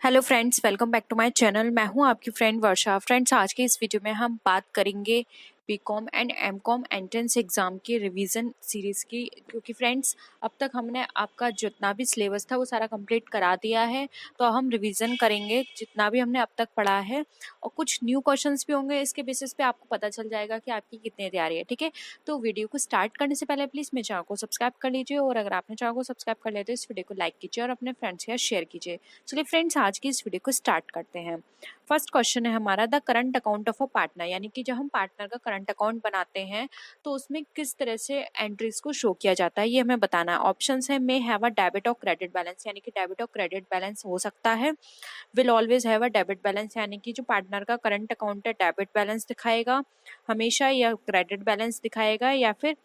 Hello friends, welcome back to my channel. मैं हूं आपकी फ्रेंड वर्षा। फ्रेंड्स, आज के इस वीडियो में हम बात करेंगे BCom and MCom entrance exam की रिवीजन सीरीज़ की, क्योंकि फ्रेंड्स अब तक हमने आपका जितना भी सिलेबस था वो सारा कंप्लीट करा दिया है। तो हम रिवीजन करेंगे जितना भी हमने अब तक पढ़ा है, और कुछ न्यू क्वेश्चंस भी होंगे। इसके बेसिस पे आपको पता चल जाएगा कि आपकी कितनी तैयारी है। ठीक है, तो वीडियो को स्टार्ट करने से पहले प्लीज़ मेरे चैनल को सब्सक्राइब कर लीजिए, और अगर आपने चैनल को सब्सक्राइब कर लिया तो इस वीडियो को लाइक कीजिए और अपने फ्रेंड्स के साथ शेयर कीजिए। चलिए फ्रेंड्स, आज की इस वीडियो को स्टार्ट करते हैं। फर्स्ट क्वेश्चन है हमारा, the current account of a partner, यानी कि जब हम पार्टनर का करंट अकाउंट बनाते हैं तो उसमें किस तरह से एंट्रीज को शो किया जाता है, ये हमें बताना है। ऑप्शंस है, मे हैव अ डेबिट और क्रेडिट बैलेंस, यानी कि डेबिट और क्रेडिट बैलेंस हो सकता है। Will always have a debit balance, यानी कि जो पार्टनर का करंट अकाउंट है डेबिट बैलेंस दिखाएगा हमेशा, या क्रेडिट बैलेंस दिखाएगा, या फिर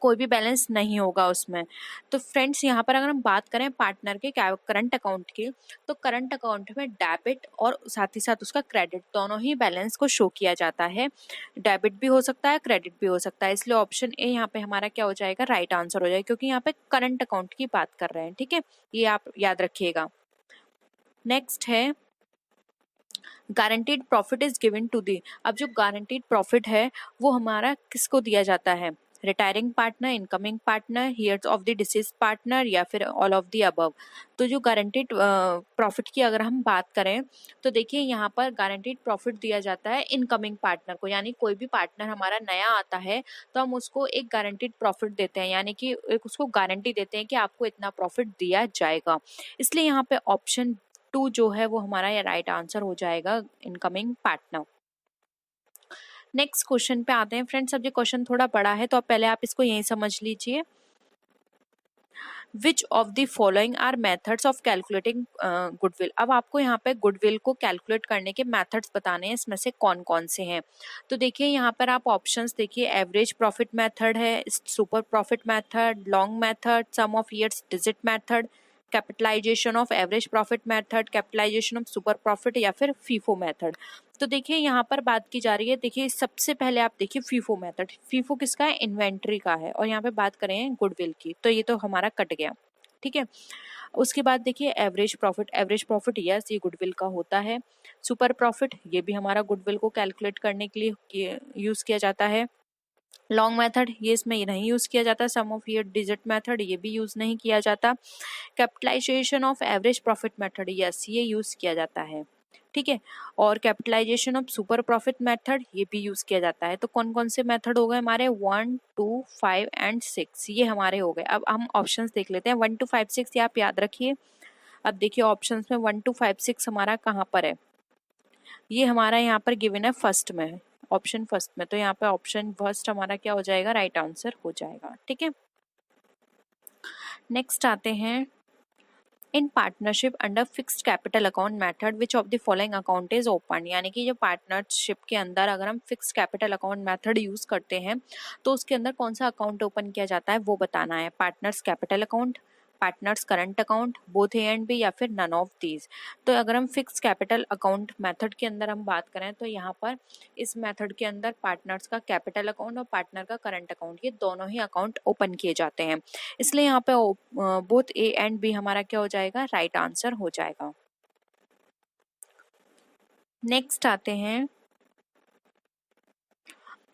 कोई भी बैलेंस नहीं होगा उसमें। तो फ्रेंड्स, यहाँ पर अगर हम बात करें पार्टनर के करंट अकाउंट की, तो करंट अकाउंट में डेबिट और साथ ही साथ उसका क्रेडिट दोनों ही बैलेंस को शो किया जाता है। डेबिट भी हो सकता है, क्रेडिट भी हो सकता है, इसलिए ऑप्शन ए यहाँ पे हमारा क्या हो जाएगा, राइट आंसर हो जाएगा, क्योंकि यहाँ पे करंट अकाउंट की बात कर रहे हैं। ठीक है, ये आप याद रखिएगा। नेक्स्ट है, guaranteed profit is given to the. अब जो गारंटीड प्रॉफिट है वो हमारा किसको दिया जाता है, retiring partner, incoming partner, heirs of the deceased partner, या फिर ऑल ऑफ द अबव। तो जो गारंटीड प्रॉफिट की अगर हम बात करें तो देखिए यहाँ पर गारंटीड प्रॉफिट दिया जाता है इनकमिंग पार्टनर को, यानी कोई भी पार्टनर हमारा नया आता है तो हम उसको एक गारंटीड प्रॉफिट देते हैं, यानी कि एक उसको गारंटी देते हैं कि आपको इतना प्रॉफिट दिया जाएगा। इसलिए यहाँ पे ऑप्शन 2 जो है वो हमारा ये राइट आंसर हो जाएगा, इनकमिंग पार्टनर। नेक्स्ट क्वेश्चन पे आते हैं फ्रेंड्स। अब ये क्वेश्चन थोड़ा बड़ा है तो अब पहले आप इसको यहीं समझ लीजिए। Which of the following are methods of calculating goodwill. अब आपको यहाँ पे गुडविल को कैलकुलेट करने के मेथड्स बताने हैं, इसमें से कौन कौन से हैं। तो देखिए यहाँ पर आप ऑप्शंस देखिए, एवरेज प्रॉफिट मेथड है, super profit method, long method, sum of years digit method, capitalisation of average profit method, capitalisation of super profit, या फिर फीफो मेथड। तो देखिए यहाँ पर बात की जा रही है, देखिए सबसे पहले आप देखिए फीफो मेथड। फीफो किसका है, इन्वेंट्री का है, और यहाँ पे बात करें गुडविल की, तो ये तो हमारा कट गया। ठीक है, उसके बाद देखिए average profit. Average profit yes, ये गुडविल का होता है। सुपर प्रॉफिट, ये भी हमारा गुडविल को कैलकुलेट करने के लिए यूज किया जाता है। लॉन्ग मेथड, ये इसमें नहीं यूज किया जाता। Sum of year digit method, ये भी यूज नहीं किया जाता। Capitalisation of average profit method, yes, ये यूज किया जाता है। ठीक है, और capitalisation of super profit method, ये भी यूज किया जाता है। तो कौन कौन से मेथड हो गए हमारे, 1, 2, 5 एंड 6, ये हमारे हो गए। अब हम ऑप्शंस देख लेते हैं। 1 to 5 6 ये आप याद रखिए। अब देखिए ऑप्शंस में 1 to 5 6 हमारा कहाँ पर है, ये हमारा यहाँ पर गिवन है फर्स्ट में, ऑप्शन फर्स्ट में। तो यहाँ पे ऑप्शन फर्स्ट हमारा क्या हो जाएगा, राइट आंसर हो जाएगा। ठीक है, नेक्स्ट आते हैं, in partnership under fixed capital account method which of the following account is open. यानी कि जो पार्टनरशिप के अंदर अगर हम fixed capital account method use करते हैं तो उसके अंदर कौन सा अकाउंट ओपन किया जाता है वो बताना है। Partners capital account, partners current account, both A and B, या फिर नन ऑफ दीज। तो अगर हम फिक्स कैपिटल अकाउंट मेथड के अंदर हम बात करें तो यहाँ पर इस मेथड के अंदर पार्टनर्स का कैपिटल अकाउंट और पार्टनर का करंट अकाउंट, ये दोनों ही अकाउंट ओपन किए जाते हैं। इसलिए यहाँ पे बोथ ए एंड बी हमारा क्या हो जाएगा, राइट आंसर हो जाएगा। नेक्स्ट आते हैं,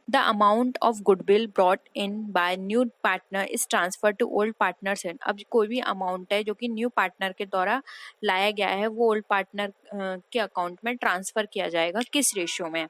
the amount of goodwill brought in by new partner is transfer to old partners. अब कोई भी अमाउंट है जो कि न्यू पार्टनर के द्वारा लाया गया है वो ओल्ड पार्टनर के अकाउंट में ट्रांसफर किया जाएगा, किस रेशियो में,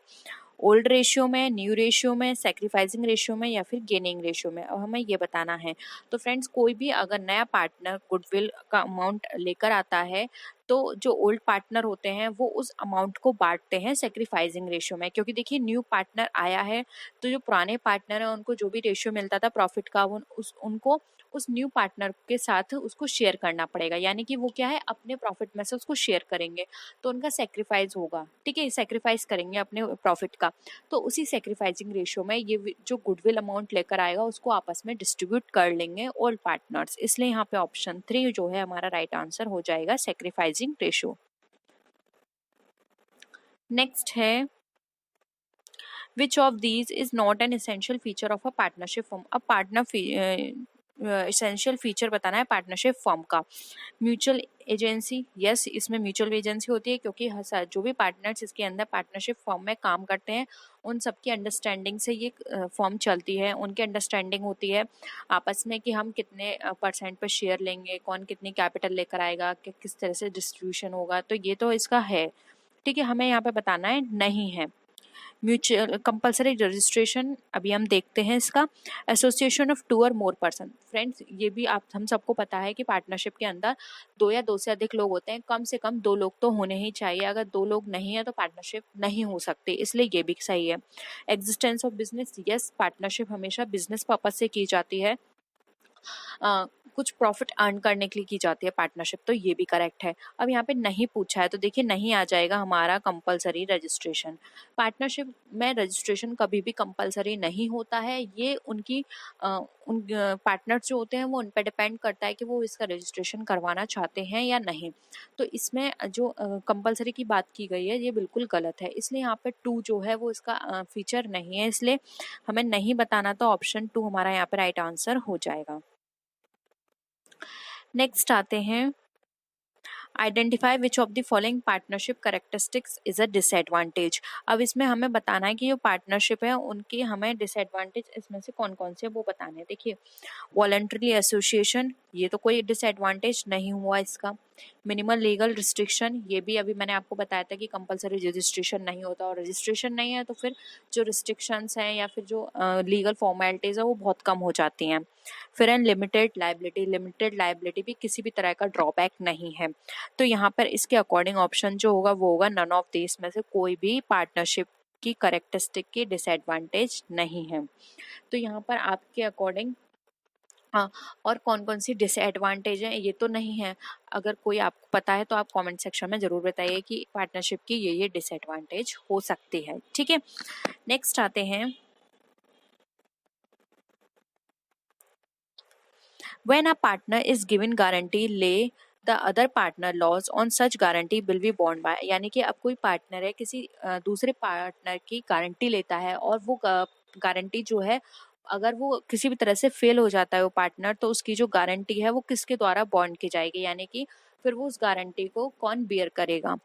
ओल्ड रेशियो में, न्यू रेशियो में, सेक्रीफाइसिंग रेशियो में, या फिर गेनिंग रेशियो में, अब हमें ये बताना है। तो फ्रेंड्स, कोई भी अगर नया पार्टनर गुडविल का अमाउंट लेकर आता है तो जो ओल्ड पार्टनर होते हैं वो उस अमाउंट को बांटते हैं सेक्रीफाइसिंग रेशियो में, क्योंकि देखिए न्यू पार्टनर आया है तो जो पुराने पार्टनर है उनको जो भी रेशियो मिलता था प्रॉफिट का उनको उस न्यू पार्टनर के साथ उसको शेयर करना पड़ेगा, यानी कि वो क्या है, अपने प्रॉफिट में से उसको शेयर करेंगे, तो उनका सेक्रीफाइस होगा। ठीक है, सेक्रीफाइस करेंगे अपने प्रॉफिट का, तो उसी सेक्रीफाइसिंग रेशियो में ये जो गुडविल अमाउंट लेकर आएगा उसको आपस में डिस्ट्रीब्यूट कर लेंगे ओल्ड पार्टनर्स। इसलिए यहाँ पे ऑप्शन 3 जो है हमारा राइट आंसर हो जाएगा, सेक्रीफाइसिंग रेशियो। नेक्स्ट है, which of these is not an essential feature of a partnership form. अब पार्टनर एसेंशियल फीचर बताना है पार्टनरशिप फॉर्म का। म्यूचुअल एजेंसी, यस इसमें म्यूचुअल एजेंसी होती है क्योंकि जो भी पार्टनर्स इसके अंदर पार्टनरशिप फॉर्म में काम करते हैं उन सबकी अंडरस्टैंडिंग से ये फॉर्म चलती है। उनकी अंडरस्टैंडिंग होती है आपस में कि हम कितने परसेंट पर शेयर लेंगे, कौन कितनी कैपिटल लेकर आएगा, कि किस तरह से डिस्ट्रीब्यूशन होगा, तो ये तो इसका है। ठीक है, हमें यहाँ पे बताना है नहीं है। म्यूचुअल कंपलसरी रजिस्ट्रेशन अभी हम देखते हैं इसका। एसोसिएशन ऑफ 2 और मोर पर्सन, फ्रेंड्स ये भी आप हम सबको पता है कि पार्टनरशिप के अंदर 2 या 2 से अधिक लोग होते हैं, कम से कम 2 लोग तो होने ही चाहिए। अगर 2 लोग नहीं है तो पार्टनरशिप नहीं हो सकती, इसलिए ये भी सही है। Existence of business, yes partnership हमेशा बिजनेस पर्पज से की जाती है, कुछ प्रॉफिट अर्न करने के लिए की जाती है पार्टनरशिप, तो ये भी करेक्ट है। अब यहाँ पे नहीं पूछा है तो देखिए नहीं आ जाएगा हमारा कंपलसरी रजिस्ट्रेशन। पार्टनरशिप में रजिस्ट्रेशन कभी भी कंपलसरी नहीं होता है, ये उनकी उन पार्टनर्स जो होते हैं वो उन पर डिपेंड करता है कि वो इसका रजिस्ट्रेशन करवाना चाहते हैं या नहीं। तो इसमें जो कंपलसरी की बात की गई है ये बिल्कुल गलत है, इसलिए यहाँ पे 2 जो है वो इसका फीचर नहीं है, इसलिए हमें नहीं बताना, तो ऑप्शन 2 हमारा यहाँ पे राइट आंसर हो जाएगा। नेक्स्ट आते हैं, identify which of the following partnership characteristics is a disadvantage. अब इसमें हमें बताना है कि जो पार्टनरशिप है उनकी हमें डिसएडवांटेज इसमें से कौन कौन से वो बताने हैं। देखिए वॉलंटरी एसोसिएशन, ये तो कोई डिसएडवांटेज नहीं हुआ इसका। मिनिमल लीगल रिस्ट्रिक्शन, ये भी अभी मैंने आपको बताया था कि कंपलसरी रजिस्ट्रेशन नहीं होता, और रजिस्ट्रेशन नहीं है तो फिर जो रिस्ट्रिक्शंस हैं या फिर जो लीगल फॉर्मेलिटीज है वो बहुत कम हो जाती हैं। फिर लिमिटेड लाइबिलिटी, लिमिटेड लाइबिलिटी भी किसी भी तरह का ड्रॉबैक नहीं है। तो यहाँ पर इसके अकॉर्डिंग ऑप्शन जो होगा वो होगा नन ऑफ दिस में से कोई भी पार्टनरशिप की करेक्टरिस्टिक की डिसएडवांटेज नहीं है। तो यहाँ पर आपके अकॉर्डिंग हाँ, और कौन कौन सी डिसएडवांटेज है ये तो नहीं है। अगर कोई आपको पता है तो आप कमेंट सेक्शन में जरूर बताइए कि पार्टनरशिप की ये डिसएडवांटेज हो सकती है। ठीक है, नेक्स्ट आते हैं, when a partner is given guarantee lay the other partner laws on such guarantee will be borne by। यानी कि अब कोई पार्टनर है किसी दूसरे पार्टनर की गारंटी लेता है और वो गारंटी जो है अगर वो किसी भी तरह से फेल हो जाता है वो पार्टनर, तो उसकी जो गारंटी है वो किसके द्वारा बॉन्ड की जाएगी, यानी कि फिर वो उस गारंटी को कौन बियर करेगा।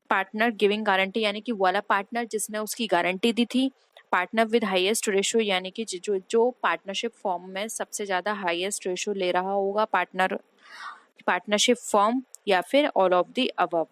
पार्टनर गिविंग गारंटी यानी कि वाला पार्टनर जिसने उसकी गारंटी दी थी। पार्टनर विद हाईएस्ट रेशो यानी कि जो पार्टनरशिप फॉर्म में सबसे ज्यादा हाईएस्ट रेशो ले रहा होगा पार्टनरशिप फॉर्म, या फिर ऑल ऑफ द अबव।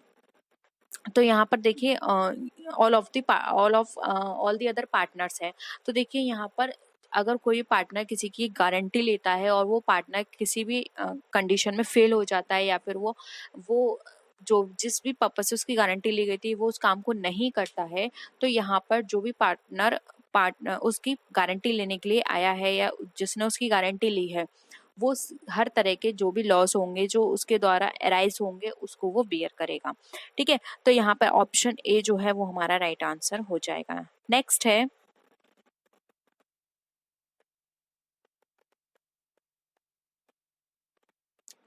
तो यहाँ पर देखिए ऑल द अदर पार्टनर्स है। तो देखिए यहाँ पर अगर कोई पार्टनर किसी की गारंटी लेता है और वो पार्टनर किसी भी कंडीशन में फेल हो जाता है, या फिर वो जो जिस भी पर्पज से उसकी गारंटी ली गई थी वो उस काम को नहीं करता है, तो यहाँ पर जो भी पार्टनर उसकी गारंटी लेने के लिए आया है या जिसने उसकी गारंटी ली है वो हर तरह के जो भी लॉस होंगे जो उसके द्वारा अराइज होंगे उसको वो बियर करेगा। ठीक है, तो यहाँ पर ऑप्शन ए जो है वो हमारा राइट आंसर हो जाएगा। नेक्स्ट है,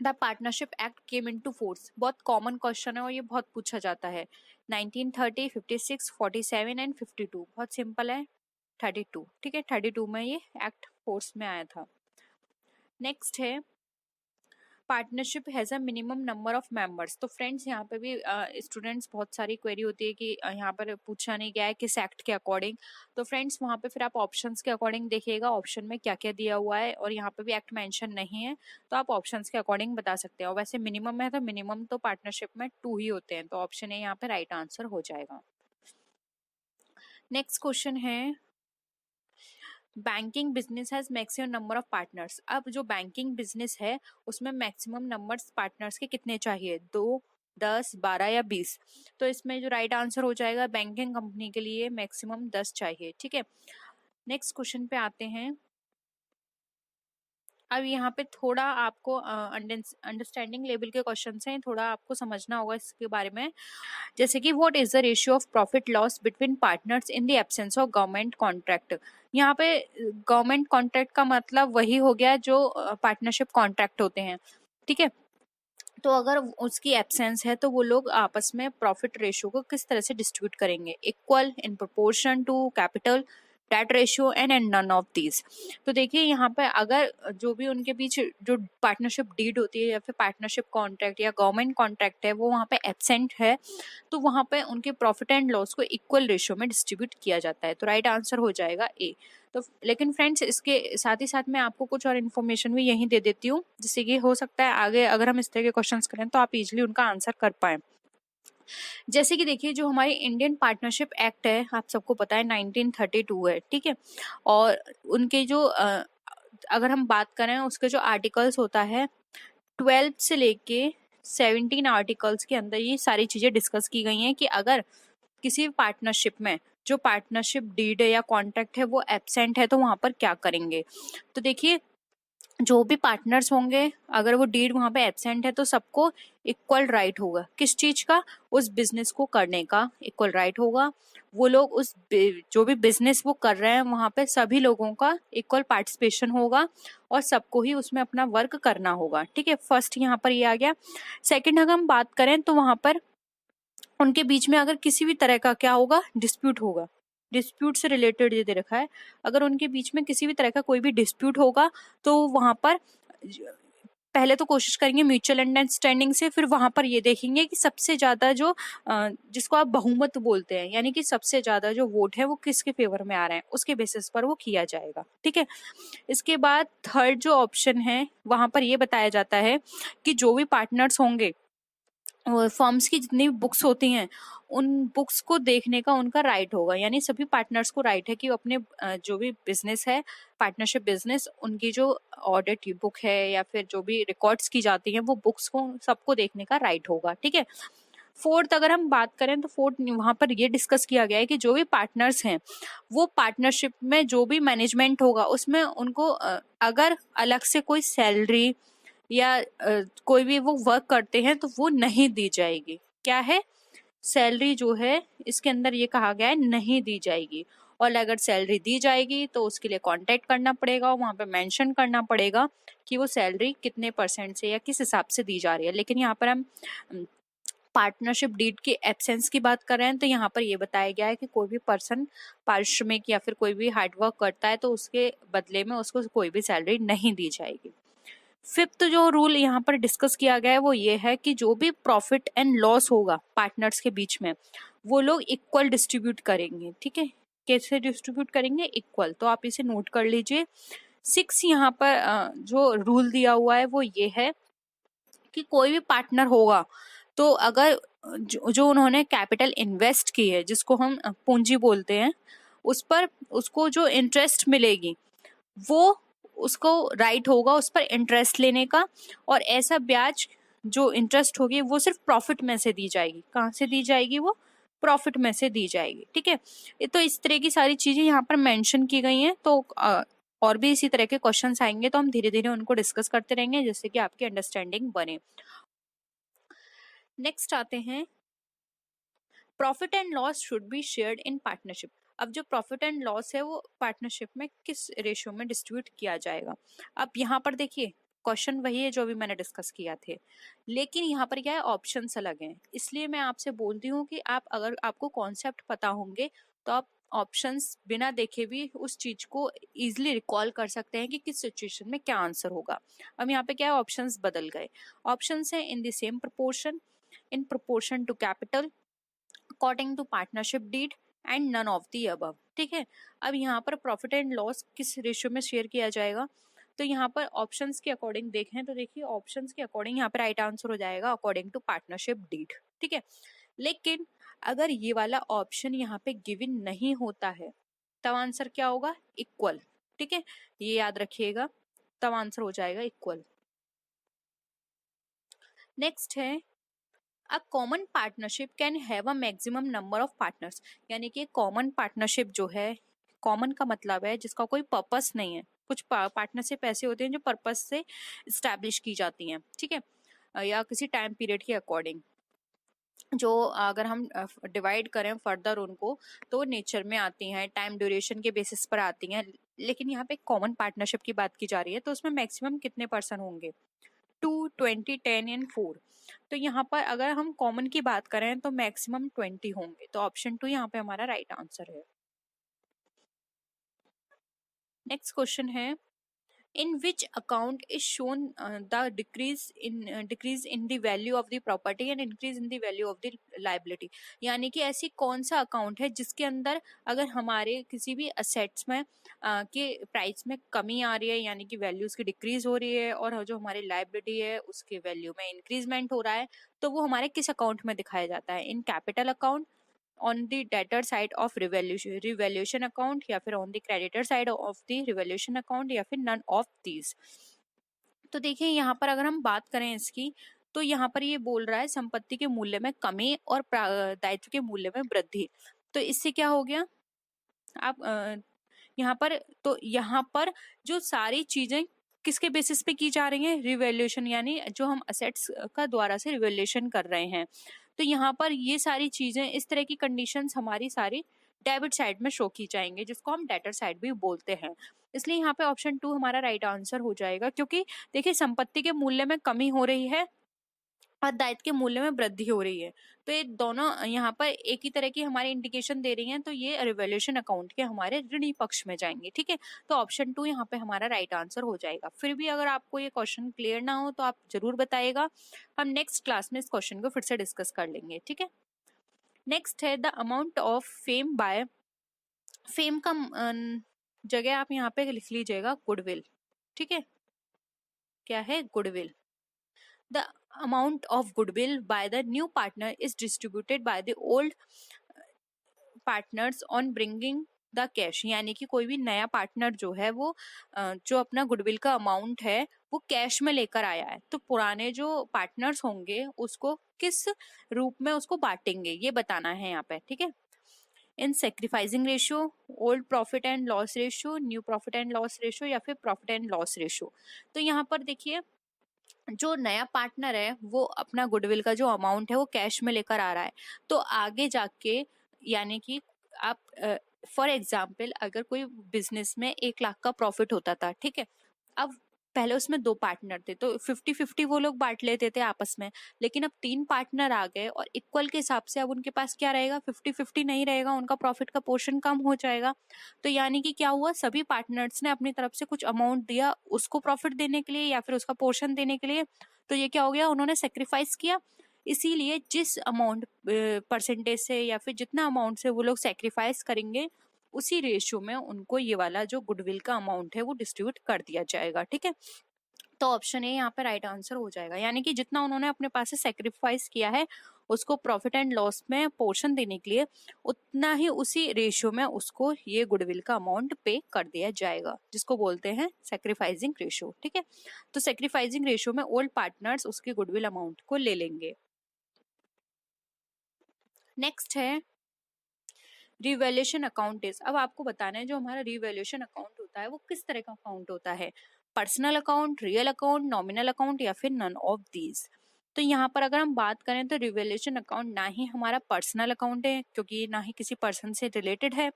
the partnership act came into force. बहुत कॉमन क्वेश्चन है और ये बहुत पूछा जाता है। 1930, 56, 47 एंड 52। बहुत सिंपल है, 32। ठीक है, 32 में ये एक्ट फोर्स में आया था। नेक्स्ट है, partnership has a minimum number of members. तो फ्रेंड्स यहाँ पे भी स्टूडेंट्स बहुत सारी क्वेरी होती है कि यहाँ पर पूछा नहीं गया है किस एक्ट के अकॉर्डिंग। तो फ्रेंड्स वहाँ पे फिर आप ऑप्शंस के अकॉर्डिंग देखिएगा ऑप्शन में क्या क्या दिया हुआ है, और यहाँ पे भी एक्ट मेंशन नहीं है तो आप ऑप्शंस के अकॉर्डिंग बता सकते हो। वैसे मिनिमम है तो मिनिमम तो पार्टनरशिप में 2 ही होते हैं, तो ऑप्शन ए यहाँ पे राइट आंसर हो जाएगा। नेक्स्ट क्वेश्चन है, banking business has maximum number of partners. अब जो बैंकिंग बिजनेस है उसमें मैक्सिमम नंबर्स पार्टनर्स के कितने चाहिए, 2, 10, 12 या 20। तो इसमें जो राइट आंसर हो जाएगा बैंकिंग कंपनी के लिए मैक्सिमम 10 चाहिए। ठीक है, नेक्स्ट क्वेश्चन पे आते हैं। अब यहाँ पे थोड़ा आपको अंडरस्टैंडिंग लेवल के क्वेश्चन हैं, थोड़ा आपको समझना होगा इसके बारे में। जैसे कि what is the ratio of profit loss between partners in the absence of government contract. यहाँ पे गवर्नमेंट कॉन्ट्रैक्ट का मतलब वही हो गया जो पार्टनरशिप कॉन्ट्रैक्ट होते हैं। ठीक है, तो अगर उसकी एब्सेंस है तो वो लोग आपस में प्रॉफिट रेशियो को किस तरह से डिस्ट्रीब्यूट करेंगे, equal, in proportion to capital, debt ratio and none of these. तो देखिए यहाँ पे अगर जो भी उनके बीच जो पार्टनरशिप डीड होती है या फिर पार्टनरशिप कॉन्ट्रैक्ट या गवर्नमेंट कॉन्ट्रैक्ट है वो वहाँ पे एब्सेंट है, तो वहाँ पे उनके प्रॉफिट एंड लॉस को इक्वल रेशियो में डिस्ट्रीब्यूट किया जाता है। तो राइट आंसर हो जाएगा ए। तो लेकिन फ्रेंड्स इसके साथ ही साथ मैं आपको कुछ और इन्फॉर्मेशन भी यहीं दे देती हूँ, जिससे कि हो सकता है आगे अगर हम इस तरह के क्वेश्चंस करें तो आप इजीली उनका आंसर कर पाए। जैसे कि देखिए जो हमारी इंडियन पार्टनरशिप एक्ट है, आप सबको पता है 1932 है, ठीक है। और उनके जो अगर हम बात करें उसके जो आर्टिकल्स होता है 12 से लेके 17 आर्टिकल्स के अंदर ये सारी चीजें डिस्कस की गई हैं कि अगर किसी पार्टनरशिप में जो पार्टनरशिप डीड है या कॉन्ट्रैक्ट है वो एब्सेंट है तो वहां पर क्या करेंगे। तो देखिए जो भी पार्टनर्स होंगे अगर वो डीड वहां पे एब्सेंट है तो सबको इक्वल राइट होगा, किस चीज का, उस बिजनेस को करने का इक्वल राइट होगा। वो लोग जो भी बिजनेस वो कर रहे हैं वहां पे सभी लोगों का इक्वल पार्टिसिपेशन होगा और सबको ही उसमें अपना वर्क करना होगा, ठीक है। फर्स्ट यहाँ पर ये आ गया। सेकंड अगर हम बात करें तो वहां पर उनके बीच में अगर किसी भी तरह का क्या होगा, डिस्प्यूट होगा, डिस्प्यूट से रिलेटेड ये दे रखा है। अगर उनके बीच में किसी भी तरह का कोई भी डिस्प्यूट होगा तो वहां पर पहले तो कोशिश करेंगे म्यूचुअल अंडरस्टैंडिंग से, फिर वहां पर ये देखेंगे कि सबसे ज्यादा जो जिसको आप बहुमत बोलते हैं, यानी कि सबसे ज्यादा जो वोट है वो किसके फेवर में आ रहे हैं, उसके बेसिस पर वो किया जाएगा, ठीक है। इसके बाद थर्ड जो ऑप्शन है वहां पर ये बताया जाता है कि जो भी पार्टनर्स होंगे फर्म्स की जितनी भी बुक्स होती हैं उन बुक्स को देखने का उनका राइट होगा, यानी सभी पार्टनर्स को राइट है कि वो अपने जो भी बिजनेस है, पार्टनरशिप बिजनेस, उनकी जो ऑडिट बुक है या फिर जो भी रिकॉर्ड्स की जाती हैं वो बुक्स को सबको देखने का राइट होगा, ठीक है। फोर्थ अगर हम बात करें तो फोर्थ वहां पर ये डिस्कस किया गया है कि जो भी पार्टनर्स हैं वो पार्टनरशिप में जो भी मैनेजमेंट होगा उसमें उनको अगर अलग से कोई सैलरी या कोई भी वो वर्क करते हैं तो वो नहीं दी जाएगी। क्या है, सैलरी जो है इसके अंदर ये कहा गया है नहीं दी जाएगी। और अगर सैलरी दी जाएगी तो उसके लिए कांटेक्ट करना पड़ेगा, वहां पे मेंशन करना पड़ेगा कि वो सैलरी कितने परसेंट से या किस हिसाब से दी जा रही है। लेकिन यहाँ पर हम पार्टनरशिप डीड के एब्सेंस की बात कर रहे हैं तो यहाँ पर ये बताया गया है कि कोई भी पर्सन पारिश्रमिक या फिर कोई भी हार्डवर्क करता है तो उसके बदले में उसको कोई भी सैलरी नहीं दी जाएगी। फिफ्थ जो रूल यहाँ पर डिस्कस किया गया है वो ये है कि जो भी प्रॉफिट एंड लॉस होगा पार्टनर्स के बीच में वो लोग इक्वल डिस्ट्रीब्यूट करेंगे, ठीक है। कैसे डिस्ट्रीब्यूट करेंगे, इक्वल, तो आप इसे नोट कर लीजिए। सिक्स यहाँ पर जो रूल दिया हुआ है वो ये है कि कोई भी पार्टनर होगा तो अगर जो उन्होंने कैपिटल इन्वेस्ट की है जिसको हम पूंजी बोलते हैं उस पर उसको जो इंटरेस्ट मिलेगी वो उसको राइट होगा उस पर इंटरेस्ट लेने का। और ऐसा ब्याज जो इंटरेस्ट होगी वो सिर्फ प्रॉफिट में से दी जाएगी। कहाँ से दी जाएगी, वो प्रॉफिट में से दी जाएगी, ठीक है। ये तो इस तरह की सारी चीजें यहाँ पर मेंशन की गई हैं। तो और भी इसी तरह के क्वेश्चंस आएंगे तो हम धीरे धीरे उनको डिस्कस करते रहेंगे जिससे कि आपकी अंडरस्टैंडिंग बने। नेक्स्ट आते हैं, profit and loss should be shared in partnership. अब जो प्रॉफिट एंड लॉस है वो पार्टनरशिप में किस रेशियो में डिस्ट्रीब्यूट किया जाएगा। अब यहाँ पर देखिए क्वेश्चन वही है जो भी मैंने डिस्कस किया थे, लेकिन यहाँ पर क्या है, ऑप्शंस अलग हैं। इसलिए मैं आपसे बोलती हूँ कि आप अगर आपको कॉन्सेप्ट पता होंगे तो आप ऑप्शंस बिना देखे भी उस चीज को इजिली रिकॉल कर सकते हैं कि किस सिचुएशन में क्या आंसर होगा। अब यहाँ पे क्या है, ऑप्शंस बदल गए। ऑप्शंस है in the same proportion, in proportion to capital, according to partnership deed and none of the above, ठीक है। अब यहाँ पर प्रॉफिट एंड लॉस किस रेशियो में शेयर किया जाएगा, तो यहाँ पर ऑप्शंस के अकॉर्डिंग देखें तो देखिए ऑप्शंस के अकॉर्डिंग यहाँ पर राइट आंसर हो जाएगा अकॉर्डिंग टू पार्टनरशिप डीड, ठीक है। लेकिन अगर ये वाला ऑप्शन यहाँ पे गिवन नहीं होता है तब आंसर क्या होगा, इक्वल, ठीक है। ये याद रखिएगा, तब आंसर हो जाएगा इक्वल। नेक्स्ट है, a common partnership can have a maximum number of partners. यानी कि कॉमन पार्टनरशिप जो है, कॉमन का मतलब है जिसका कोई पर्पस नहीं है। कुछ पार्टनरशिप ऐसे होते हैं जो पर्पस से स्टैब्लिश की जाती हैं, ठीक है, या किसी टाइम पीरियड के अकॉर्डिंग। जो अगर हम डिवाइड करें फर्दर उनको तो नेचर में आती हैं, टाइम ड्यूरेशन के बेसिस पर आती हैं। लेकिन यहाँ पे कॉमन पार्टनरशिप की बात की जा रही है तो उसमें मैक्सिमम कितने पर्सन होंगे, 2, 20, 10 एंड 4। तो यहाँ पर अगर हम कॉमन की बात करें तो मैक्सिमम 20 होंगे। तो ऑप्शन 2 यहाँ पे हमारा राइट आंसर है। नेक्स्ट क्वेश्चन है, in which account is shown the decrease in the value of the property and increase in the value of the liability। यानी कि ऐसी कौन सा अकाउंट है जिसके अंदर अगर हमारे किसी भी असेट्स में के प्राइस में कमी आ रही है, यानी कि वैल्यू उसकी डिक्रीज हो रही है, और जो हमारी लाइबिलिटी है उसके वैल्यू में इंक्रीजमेंट हो रहा है, तो वो हमारे किस अकाउंट में दिखाया जाता है? In capital account, on the debtor side of revaluation account, या फिर on the creditor side of the revaluation account, या फिर नन ऑफ दीज। तो देखिए यहाँ पर अगर हम बात करें इसकी, तो यहाँ पर ये बोल रहा है संपत्ति के मूल्य में कमी और दायित्व के मूल्य में वृद्धि। तो इससे क्या हो गया, आप यहाँ पर, तो यहाँ पर जो सारी चीजें किसके बेसिस पे की जा रही हैं? रिवैल्यूएशन, यानी जो हम असेट्स का द्वारा से रिवैल्यूएशन कर रहे हैं। तो यहाँ पर ये सारी चीजें, इस तरह की कंडीशंस हमारी सारी डेबिट साइड में शो की जाएंगे, जिसको हम डेटर साइड भी बोलते हैं। इसलिए यहाँ पे ऑप्शन 2 हमारा राइट आंसर हो जाएगा, क्योंकि देखिए संपत्ति के मूल्य में कमी हो रही है और दायित्व के मूल्य में वृद्धि हो रही है, तो ये दोनों यहाँ पर एक ही तरह की हमारी इंडिकेशन दे रही हैं, तो ये रिवैल्यूएशन अकाउंट के हमारे ऋणी पक्ष में जाएंगे। ठीक है, तो ऑप्शन 2 यहाँ पे हमारा राइट आंसर हो जाएगा। फिर भी अगर आपको ये क्वेश्चन क्लियर ना हो तो आप जरूर बताइएगा, हम नेक्स्ट क्लास में इस क्वेश्चन को फिर से डिस्कस कर लेंगे। ठीक है, नेक्स्ट है the amount of fame by, fame का जगह आप यहाँ पे लिख लीजिएगा गुडविल। ठीक है, क्या है? Goodwill. The amount of goodwill by the new partner is distributed by the old partners on bringing the cash। यानी कि कोई भी नया पार्टनर जो है वो जो अपना गुडविल का अमाउंट है वो कैश में लेकर आया है, तो पुराने जो पार्टनर्स होंगे उसको किस रूप में उसको बांटेंगे, ये बताना है यहाँ पे। ठीक है, in sacrificing ratio, old profit and loss ratio, new profit and loss ratio, या फिर प्रॉफिट एंड लॉस रेशियो। तो यहाँ पर देखिए जो नया पार्टनर है वो अपना गुडविल का जो अमाउंट है वो कैश में लेकर आ रहा है, तो आगे जाके यानी कि आप फॉर एग्जाम्पल अगर कोई बिजनेस में 1 लाख का प्रॉफिट होता था, ठीक है, अब पहले उसमें 2 पार्टनर थे तो 50-50 वो लोग बांट लेते थे आपस में, लेकिन अब 3 पार्टनर आ गए और इक्वल के हिसाब से अब उनके पास क्या रहेगा? 50-50 नहीं रहेगा, उनका प्रॉफिट का पोर्शन कम हो जाएगा। तो यानी कि क्या हुआ, सभी पार्टनर्स ने अपनी तरफ से कुछ अमाउंट दिया उसको प्रॉफिट देने के लिए या फिर उसका पोर्शन देने के लिए, तो ये क्या हो गया, उन्होंने सेक्रीफाइस किया। इसीलिए जिस अमाउंट परसेंटेज से या फिर जितना अमाउंट से वो लोग सेक्रीफाइस करेंगे उसी रेशियो में उनको ये वाला जो गुडविल का अमाउंट है वो डिस्ट्रीब्यूट कर दिया जाएगा। ठीक है, तो ऑप्शन ए यहाँ पे राइट आंसर हो जाएगा, यानी कि जितना उन्होंने अपने पास से सेक्रीफाइस किया है उसको प्रॉफिट एंड लॉस में पोर्शन देने के लिए, उतना ही उसी रेशियो में उसको ये गुडविल का अमाउंट पे कर दिया जाएगा, जिसको बोलते हैं सेक्रीफाइसिंग रेशियो। ठीक है, तो सेक्रीफाइसिंग रेशियो में ओल्ड पार्टनर्स उसके गुडविल अमाउंट को ले लेंगे। नेक्स्ट है रिवैल्यूएशन अकाउंट इज। अब आपको बताना है जो हमारा रिवैल्यूएशन अकाउंट होता है वो किस तरह का अकाउंट होता है, personal account, real account, nominal account, या फिर नन ऑफ दीज। तो यहाँ पर अगर हम बात करें तो रिवैल्यूएशन अकाउंट ना ही हमारा पर्सनल अकाउंट है, क्योंकि ना ही किसी पर्सन से रिलेटेड है,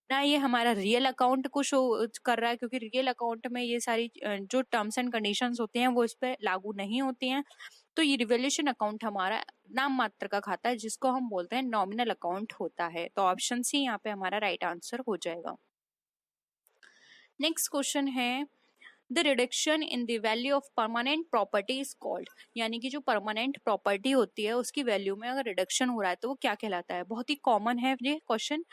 ना ये हमारा रियल अकाउंट को शो कर रहा है, क्योंकि रियल अकाउंट में ये सारी जो टर्म्स एंड कंडीशंस होती हैं वो इस पर लागू नहीं होती हैं। तो ये रिवैल्यूएशन अकाउंट हमारा नाम मात्र का खाता है, जिसको हम बोलते हैं नॉमिनल अकाउंट होता है। तो ऑप्शन सी यहाँ पे हमारा राइट आंसर हो जाएगा। नेक्स्ट क्वेश्चन है the reduction in the value of permanent property is called. यानी कि जो परमानेंट प्रॉपर्टी होती है उसकी वैल्यू में अगर रिडक्शन हो रहा है तो वो क्या कहलाता है? बहुत ही कॉमन है ये क्वेश्चन,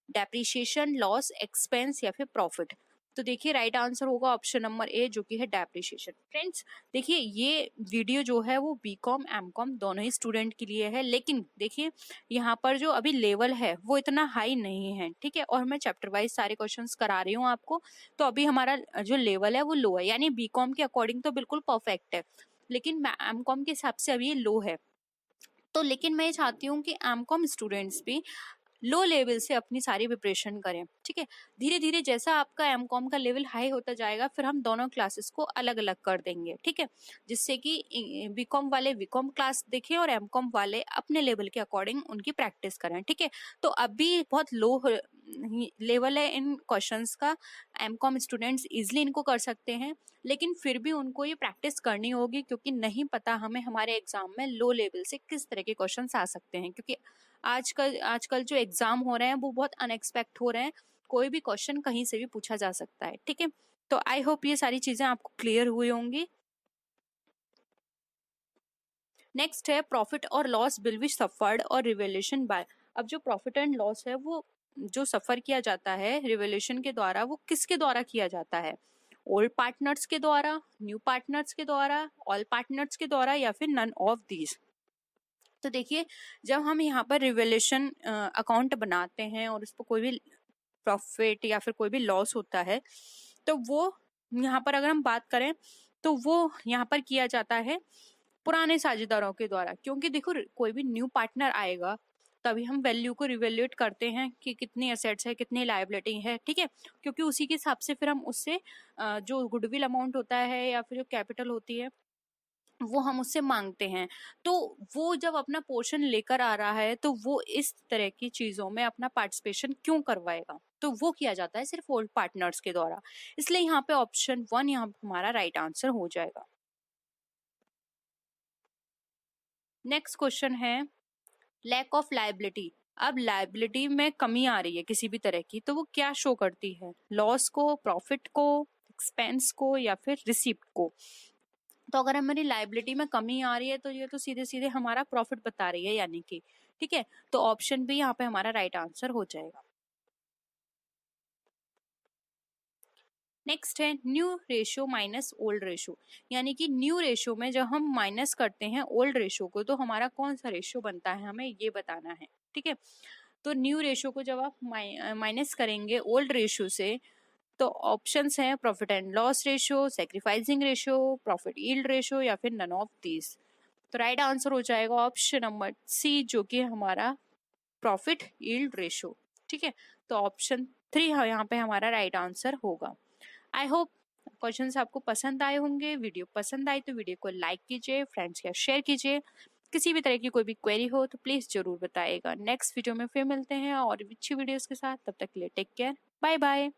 डेप्रिसिएशन, लॉस, एक्सपेंस, या फिर प्रॉफिट। तो देखिए राइट आंसर होगा ऑप्शन नंबर ए, जो कि है डेप्रिसिएशन। फ्रेंड्स देखिए ये वीडियो जो है वो बीकॉम एमकॉम दोनों ही स्टूडेंट के लिए है, लेकिन देखिए यहाँ पर जो अभी लेवल है वो इतना हाई नहीं है, ठीक है, और मैं चैप्टर वाइज सारे क्वेश्चंस करा रही हूँ आपको, तो अभी हमारा जो लेवल है वो लो है, यानी बीकॉम के अकॉर्डिंग तो बिल्कुल परफेक्ट है, लेकिन एमकॉम के हिसाब से अभी ये लो है। तो लेकिन मैं चाहती हूँ कि एमकॉम स्टूडेंट्स भी लो लेवल से अपनी सारी प्रिपरेशन करें, ठीक है। धीरे धीरे जैसा आपका एमकॉम का लेवल हाई होता जाएगा फिर हम दोनों क्लासेस को अलग अलग कर देंगे, ठीक है, जिससे कि बीकॉम वाले बीकॉम क्लास देखें और एमकॉम वाले अपने लेवल के अकॉर्डिंग उनकी प्रैक्टिस करें, ठीक है। तो अभी बहुत लो लेवल है इन क्वेश्चंस का, एमकॉम स्टूडेंट्स इजिली इनको कर सकते हैं, लेकिन फिर भी उनको ये प्रैक्टिस करनी होगी, क्योंकि नहीं पता हमें हमारे एग्जाम में लो लेवल से किस तरह के क्वेश्चंस आ सकते हैं, क्योंकि आजकल जो एग्जाम हो रहे हैं वो बहुत अनएक्सपेक्ट हो रहे हैं, कोई भी क्वेश्चन कहीं से भी पूछा जा सकता है, ठीक है। तो आई होप ये सारी चीजें आपको क्लियर हुई होंगी। नेक्स्ट है प्रॉफिट और लॉस विल बी सफर्ड और रिवेल्यूशन बाय। अब जो प्रॉफिट एंड लॉस है वो जो सफर किया जाता है रिवेल्यूशन के द्वारा, वो किसके द्वारा किया जाता है? ओल्ड पार्टनर्स के द्वारा, न्यू पार्टनर्स के द्वारा, ऑल पार्टनर्स के द्वारा, या फिर नन ऑफ दीज। तो देखिए, जब हम यहाँ पर रिवेल्यूशन अकाउंट बनाते हैं और उस पर कोई भी प्रॉफिट या फिर कोई भी लॉस होता है, तो वो यहाँ पर अगर हम बात करें तो वो यहाँ पर किया जाता है पुराने साझेदारों के द्वारा। क्योंकि देखो, कोई भी न्यू पार्टनर आएगा तभी हम वैल्यू को रिवेल्यूएट करते हैं कि कितनी एसेट्स है, कितनी लायबिलिटी है, ठीक है। क्योंकि उसी के हिसाब से फिर हम उससे जो गुडविल अमाउंट होता है या फिर जो कैपिटल होती है वो हम उससे मांगते हैं। तो वो जब अपना पोर्शन लेकर आ रहा है तो वो इस तरह की चीजों में अपना पार्टिसिपेशन क्यों करवाएगा? तो वो किया जाता है सिर्फ ओल्ड पार्टनर्स के द्वारा। इसलिए यहाँ पे ऑप्शन 1 यहाँ पे हमारा राइट आंसर हो जाएगा। नेक्स्ट क्वेश्चन है लैक ऑफ लायबिलिटी। अब लायबिलिटी में कमी आ रही है किसी भी तरह की, तो वो क्या शो करती है? लॉस को, प्रॉफिट को, एक्सपेंस को, या फिर रिसीप्ट को? तो अगर हमारी लायबिलिटी में कमी आ रही है तो ये तो सीधे सीधे हमारा प्रॉफिट बता रही है, यानी कि, ठीक है। तो ऑप्शन बी यहाँ पे हमारा राइट आंसर हो जाएगा। नेक्स्ट है new ratio minus old ratio. यानी कि न्यू रेशियो में जब हम माइनस करते हैं ओल्ड रेशियो को तो हमारा कौन सा रेशियो बनता है, हमें ये बताना है, ठीक है। तो न्यू रेशियो को जब आप माइनस करेंगे ओल्ड रेशियो से, तो ऑप्शंस हैं profit and loss ratio, sacrificing ratio, profit yield ratio, या फिर नन ऑफ दीज। तो राइट आंसर हो जाएगा ऑप्शन नंबर सी, जो कि हमारा प्रॉफिट यील्ड रेशियो, ठीक है। तो ऑप्शन 3 यहाँ पे हमारा राइट आंसर होगा। आई होप क्वेश्चंस आपको पसंद आए होंगे। वीडियो पसंद आई तो वीडियो को लाइक कीजिए, फ्रेंड्स के साथ शेयर कीजिए। किसी भी तरह की कोई भी क्वेरी हो तो प्लीज जरूर बताइएगा। नेक्स्ट वीडियो में फिर मिलते हैं और अच्छी वीडियोस के साथ। तब तक के लिए टेक केयर, बाय बाय।